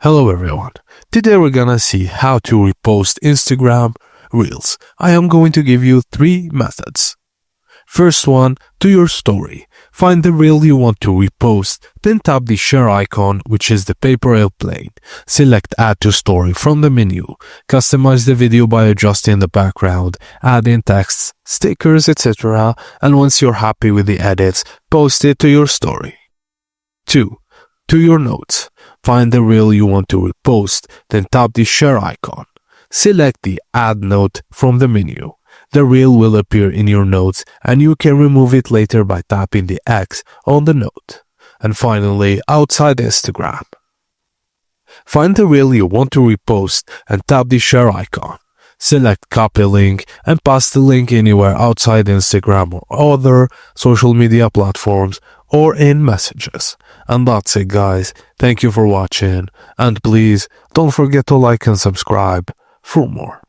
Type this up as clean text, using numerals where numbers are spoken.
Hello everyone, today we're gonna see how to repost Instagram Reels. I am going to give you 3 methods. First one, to your story. Find the reel you want to repost, then tap the share icon, which is the paper airplane. Select add to story from the menu. Customize the video by adjusting the background, add in texts, stickers, etc. And once you're happy with the edits, post it to your story. 2. To your notes. Find the reel you want to repost, then tap the share icon. Select the add note from the menu. The reel will appear in your notes and you can remove it later by tapping the X on the note. And finally, outside Instagram. Find the reel you want to repost and tap the share icon. Select copy link and paste the link anywhere outside Instagram or other social media platforms or in messages. And that's it guys, thank you for watching and please don't forget to like and subscribe for more.